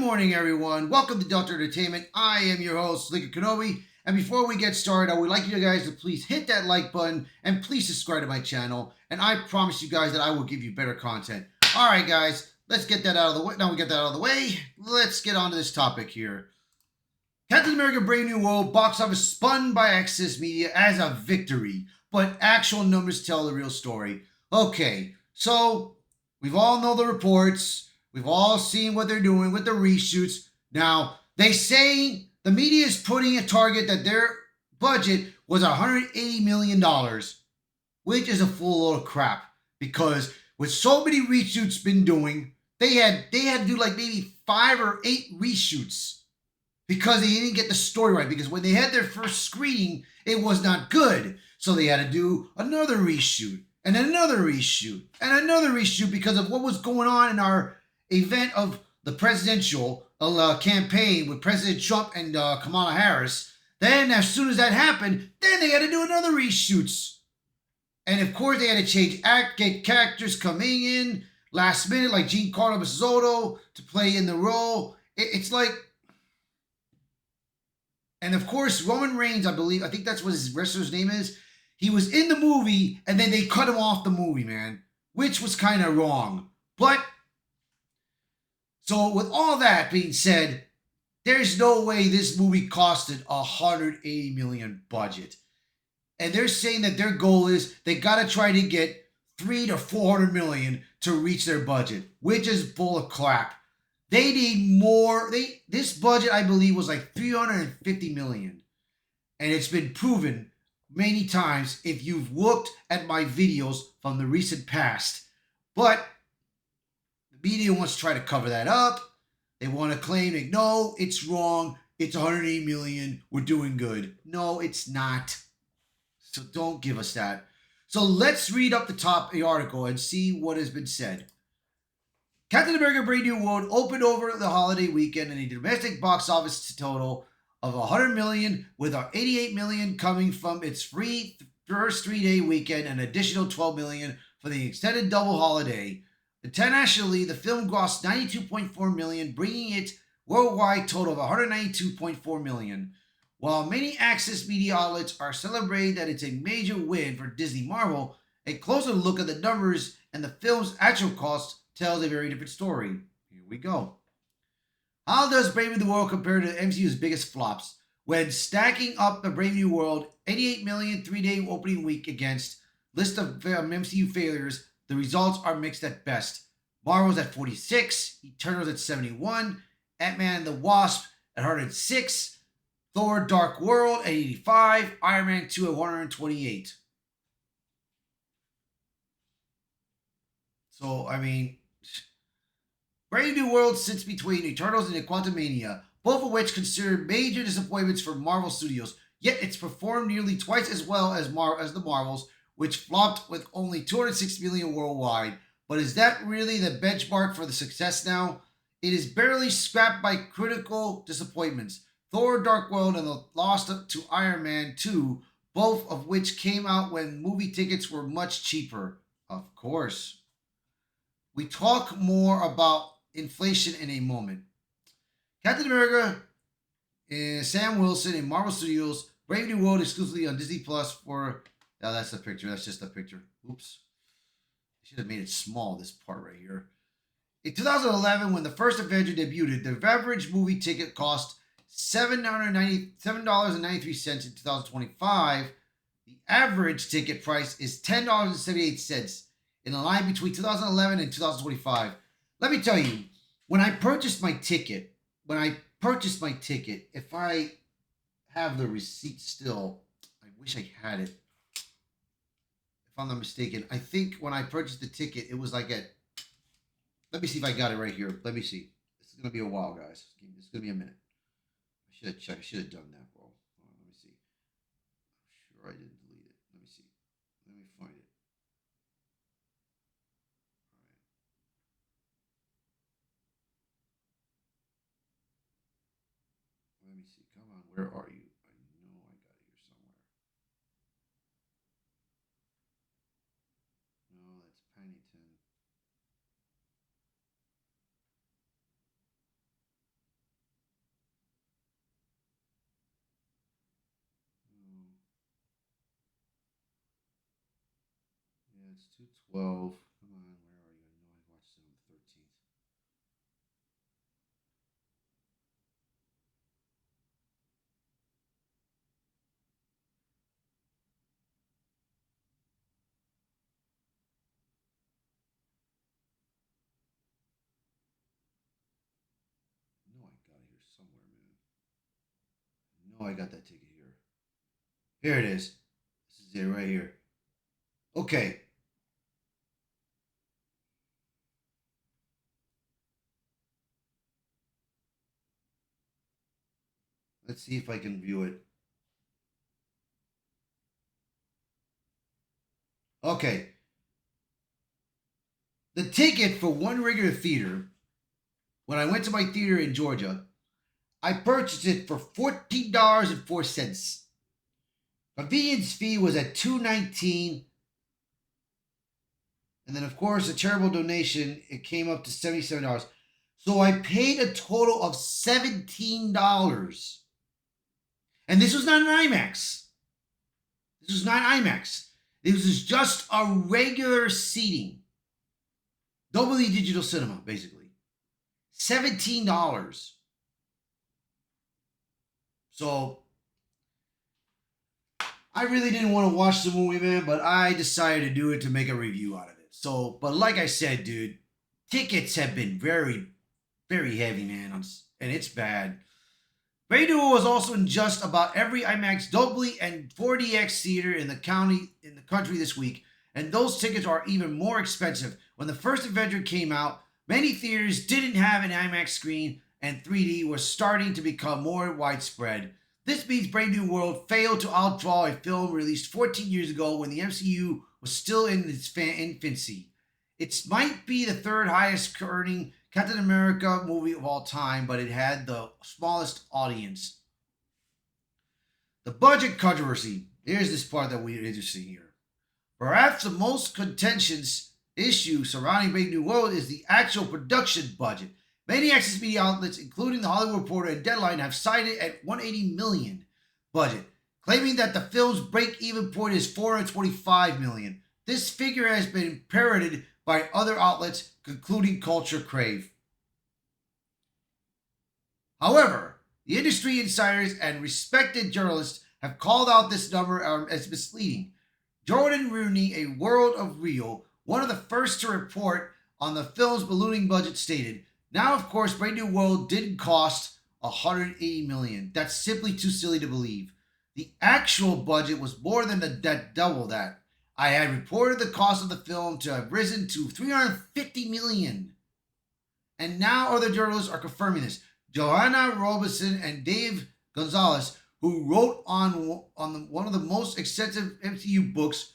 morning, everyone. Welcome to Delta Entertainment. I am your host, Liquor Kenobi. And before we get started, I would like you guys to please hit that like button and please subscribe to my channel. And I promise you guys that I will give you better content. All right, guys, let's get that out of the way. Now we get that out of the way. Let's get on to this topic here. Captain America Brave New World box office spun by Access Media as a victory, but actual numbers tell the real story. Okay, so we've all know the reports. We've all seen what they're doing with the reshoots. Now, they say the media is putting a target that their budget was $180 million, which is a full load of crap. Because with so many reshoots been doing, they had to do like maybe 5 or 8 reshoots because they didn't get the story right. Because when they had their first screening, it was not good. So they had to do another reshoot and another reshoot and another reshoot because of what was going on in our event of the presidential campaign with President Trump and Kamala Harris. Then as soon as that happened, then they had to do another reshoots. And of course they had to get characters coming in last minute like Giancarlo Esposito to play in the role. It's like, and of course Roman Reigns, I think that's what his wrestler's name is. He was in the movie and then they cut him off the movie, man, which was kind of wrong. But so with all that being said, there's no way this movie costed $180 million budget. And they're saying that their goal is they got to try to get $300 to $400 million to reach their budget, which is bull of crap. They need more. This budget, I believe, was like $350 million. And it's been proven many times if you've looked at my videos from the recent past. But media wants to try to cover that up. They want to claim that, no, it's wrong. It's $180 million. We're doing good. No, it's not. So don't give us that. So let's read up the top of the article and see what has been said. Captain America Brave New World opened over the holiday weekend in a domestic box office total of $100 million, with $88 million coming from its first 3-day weekend and an additional $12 million for the extended double holiday. Internationally, the film grossed $92.4 million, bringing its worldwide total of $192.4 million. While many Access Media outlets are celebrating that it's a major win for Disney Marvel, a closer look at the numbers and the film's actual cost tells a very different story. Here we go. How does Brave New World compare to MCU's biggest flops? When stacking up the Brave New World $88 million 3-day opening week against list of MCU failures, the results are mixed at best. Marvel's at 46, Eternals at 71, Ant-Man and the Wasp at 106, Thor Dark World at 85, Iron Man 2 at 128. So, I mean, Brave New World sits between Eternals and Quantumania, both of which considered major disappointments for Marvel Studios, yet it's performed nearly twice as well as the Marvels, which flopped with only $206 million worldwide. But is that really the benchmark for the success now? It is barely scrapped by critical disappointments. Thor Dark World and the loss to Iron Man 2, both of which came out when movie tickets were much cheaper. Of course. We talk more about inflation in a moment. Captain America, Sam Wilson in Marvel Studios, Brave New World exclusively on Disney Plus for... Oh, that's the picture. That's just the picture. Oops. I should have made it small, this part right here. In 2011, when the first Avenger debuted, the average movie ticket cost $7.93 in 2025. The average ticket price is $10.78 in the line between 2011 and 2025. Let me tell you, when I purchased my ticket, if I have the receipt still, I wish I had it. If I'm not mistaken, I think when I purchased the ticket, it was like at, let me see if I got it right here. Let me see. This is going to be a while, guys. This is going to be a minute. I should have checked. I should have done that, bro. Let me see. I'm sure I didn't delete it. Let me see. Let me find it. All right. Let me see. Come on. Where are you? I know I got it here somewhere. No, that's Paddington. It's 212. Come on, where are you? I know I watched it on the 13th. I know I got it here somewhere, man. I know I got that ticket here. Here it is. This is it right here. Okay. Let's see if I can view it. Okay. The ticket for one regular theater, when I went to my theater in Georgia, I purchased it for $14.04. Convenience fee was at $2.19. And then, of course, a charitable donation, it came up to $77. So I paid a total of $17. And this was not an IMAX. This was not IMAX. This was just a regular seating. Dolby Digital Cinema, basically. $17. So I really didn't want to watch the movie, man, but I decided to do it to make a review out of it. So, but like I said, dude, tickets have been very, very heavy, man, and it's bad. BNW was also in just about every IMAX, Dolby, and 4DX theater in the country this week, and those tickets are even more expensive. When the first Avenger came out, many theaters didn't have an IMAX screen, and 3D was starting to become more widespread. This means Brave New World failed to outdraw a film released 14 years ago when the MCU was still in its infancy. It might be the third highest earning Captain America movie of all time, but it had the smallest audience. The budget controversy. Here's this part that we're interesting here. Perhaps the most contentious issue surrounding Brave New World is the actual production budget. Many access media outlets, including the Hollywood Reporter and Deadline, have cited at $180 million budget, claiming that the film's break-even point is $425 million. This figure has been parroted by other outlets, including Culture Crave. However, the industry insiders and respected journalists have called out this number as misleading. Jordan Rooney, a World of Real, one of the first to report on the film's ballooning budget, stated, "Now, of course, Brave New World didn't cost $180 million. That's simply too silly to believe. The actual budget was more than double that. I had reported the cost of the film to have risen to $350 million. And now other journalists are confirming this. Joanna Robinson and Dave Gonzalez, who wrote on one of the most extensive MCU books,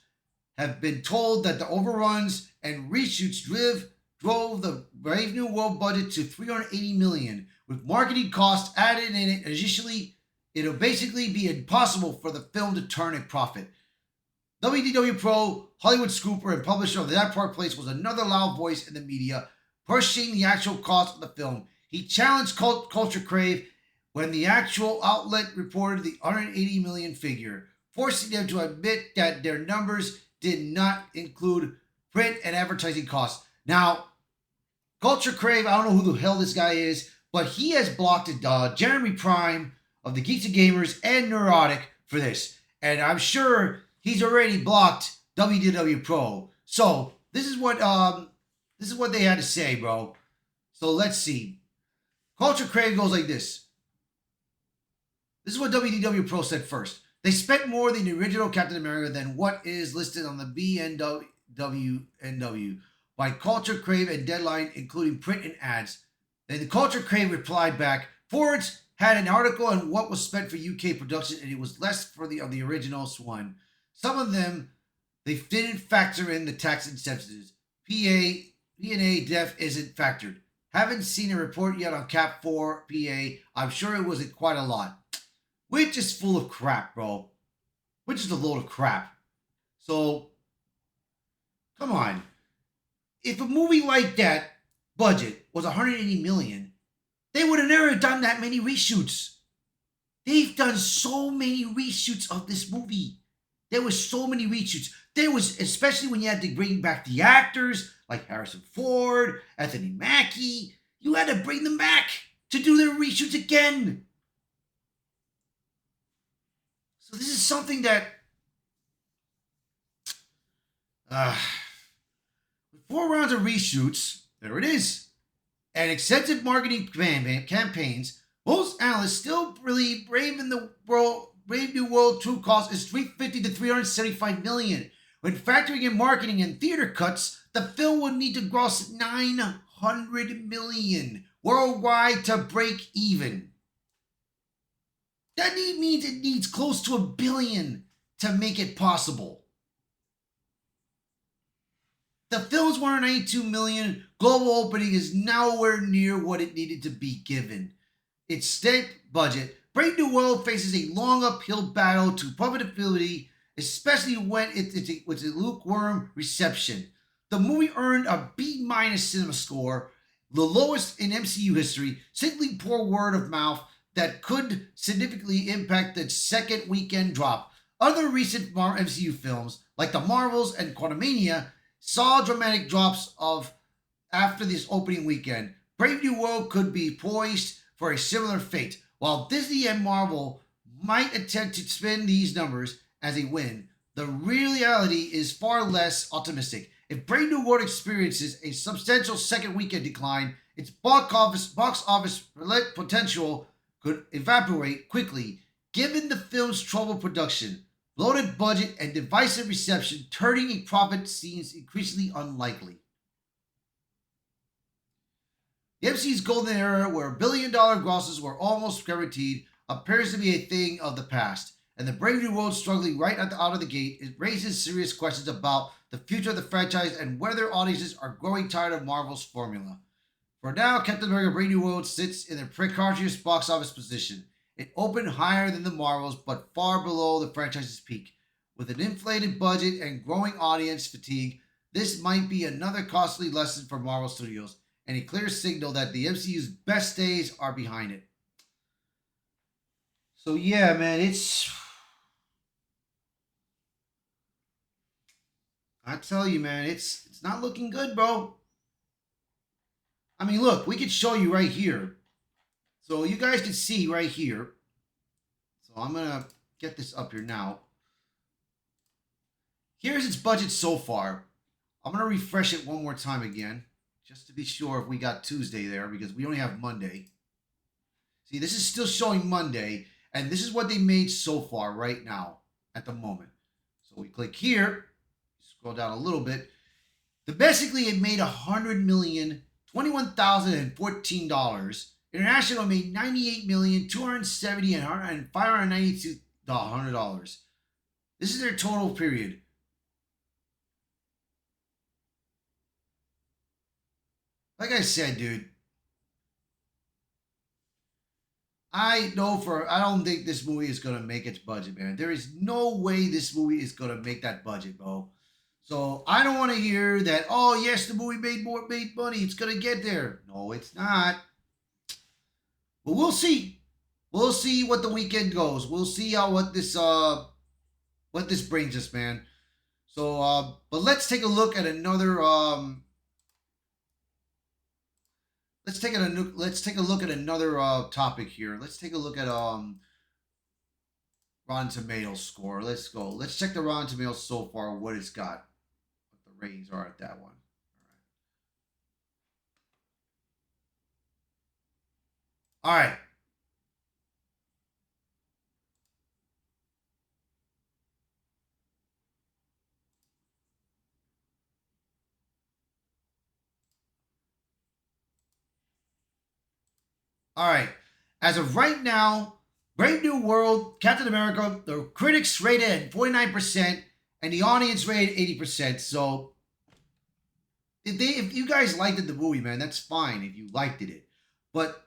have been told that the overruns and reshoots drove the Brave New World budget to $380 million, with marketing costs added in it. Additionally, it'll basically be impossible for the film to turn a profit. WDW Pro, Hollywood scooper, and publisher of That Park Place was another loud voice in the media, pushing the actual cost of the film. He challenged Culture Crave when the actual outlet reported the $180 million figure, forcing them to admit that their numbers did not include print and advertising costs. Now, Culture Crave, I don't know who the hell this guy is, but he has blocked Jeremy Prime of the Geeks and Gamers and Neurotic for this. And I'm sure he's already blocked WDW Pro. So this is what they had to say, bro. So let's see. Culture Crave goes like this. This is what WDW Pro said first. They spent more than the original Captain America than what is listed on the BNW by Culture Crave and Deadline, including print and ads. Then the Culture Crave replied back, Forwards had an article on what was spent for UK production, and it was less for the original one. Some of them, they didn't factor in the tax incentives. P&A def isn't factored. Haven't seen a report yet on Cap 4 PA. I'm sure it wasn't quite a lot. Which is full of crap, bro. Which is a load of crap. So, come on. If a movie like that budget was $180 million, they would have never done that many reshoots. They've done so many reshoots of this movie. There was so many reshoots. There was, especially when you had to bring back the actors like Harrison Ford, Anthony Mackie. You had to bring them back to do their reshoots again. So this is something that, uh, with 4 rounds of reshoots, there it is, and extensive marketing campaigns, most analysts still believe Brave New World true cost is 350 to 375 million. When factoring in marketing and theater cuts, the film would need to gross 900 million worldwide to break even. That means it needs close to $1 billion to make it possible. The film's 192 million global opening is nowhere near what it needed to be given its state budget. Brave New World faces a long uphill battle to profitability, especially when it's a lukewarm reception. The movie earned a B- cinema score, the lowest in MCU history, simply poor word of mouth that could significantly impact the second weekend drop. Other recent MCU films, like The Marvels and Quantumania, saw dramatic drops of after this opening weekend. Brave New World could be poised for a similar fate. While Disney and Marvel might attempt to spin these numbers as a win, the reality is far less optimistic. If Brave New World experiences a substantial second weekend decline, its box office potential could evaporate quickly, given the film's troubled production, bloated budget, and divisive reception. Turning a profit seems increasingly unlikely. The MCU's golden era, where billion-dollar grosses were almost guaranteed, appears to be a thing of the past, and the Brave New World struggling right out of the gate. It raises serious questions about the future of the franchise and whether audiences are growing tired of Marvel's formula. For now, Captain America Brave New World sits in a precarious box office position. It opened higher than the Marvels, but far below the franchise's peak. With an inflated budget and growing audience fatigue, this might be another costly lesson for Marvel Studios, and a clear signal that the MCU's best days are behind it. So yeah, man, I tell you, man, it's not looking good, bro. I mean, look, we could show you right here. So you guys can see right here. So I'm gonna get this up here now. Here's its budget so far. I'm gonna refresh it one more time again, just to be sure if we got Tuesday there, because we only have Monday. See, this is still showing Monday, and this is what they made so far right now at the moment. So we click here, scroll down a little bit. Domestically, it made $100,021,014. International made $98,270,000 and $592,000. This is their total period. Like I said, dude, I don't think this movie is gonna make its budget, man. There is no way this movie is gonna make that budget, bro. So I don't want to hear that. Oh yes, the movie made money. It's gonna get there. No, it's not. But we'll see. We'll see what the weekend goes. We'll see how what this brings us, man. So, but let's take a look at another. Let's take a look at another topic here. Let's take a look at Rotten Tomatoes score. Let's go. Let's check the Rotten Tomatoes so far. What it's got. What the ratings are at that one. All right. All right. As of right now, Brave New World, Captain America, the critics rated at 49% and the audience rated 80%. So if you guys liked the movie, man, that's fine if you liked it. But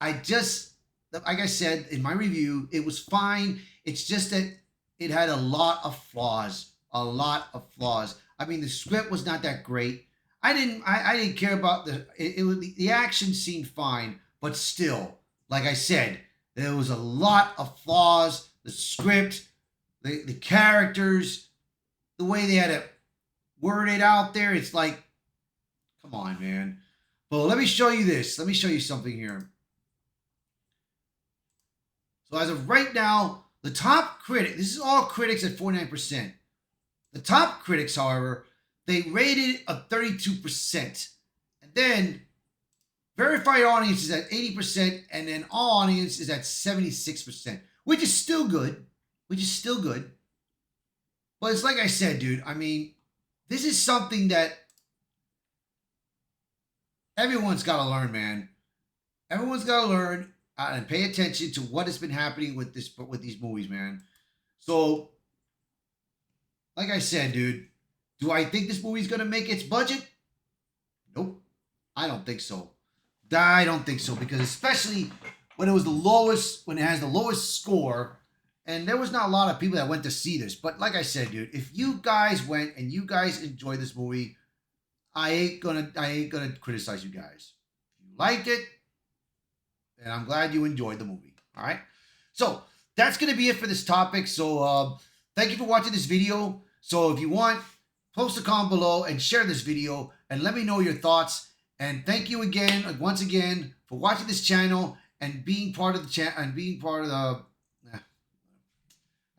I just, like I said in my review, it was fine. It's just that it had a lot of flaws. A lot of flaws. I mean, the script was not that great. I didn't care about the action seemed fine, but still, like I said, there was a lot of flaws. The script, the characters, the way they had to word it out there. It's like, come on, man. But let me show you this. Let me show you something here. So as of right now, the top critic, this is all critics at 49%. The top critics, however, they rated a 32%. And then verified audience is at 80%, and then all audience is at 76%, which is still good. Which is still good. But it's like I said, dude, I mean, this is something that everyone's got to learn, man. Everyone's got to learn and pay attention to what has been happening with these movies, man. So, like I said, dude, do I think this movie's gonna make its budget? Nope, I don't think so. I don't think so, because especially when it was the lowest, when it has the lowest score, and there was not a lot of people that went to see this. But like I said, dude, if you guys went and you guys enjoyed this movie, I ain't gonna criticize you guys. If you liked it, and I'm glad you enjoyed the movie. All right. So that's going to be it for this topic. So thank you for watching this video. So if you want, post a comment below and share this video and let me know your thoughts. And thank you again, once again, for watching this channel and being part of the channel and being part of the. I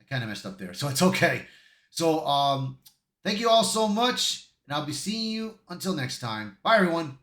kind of messed up there, so it's okay. So thank you all so much, and I'll be seeing you until next time. Bye, everyone.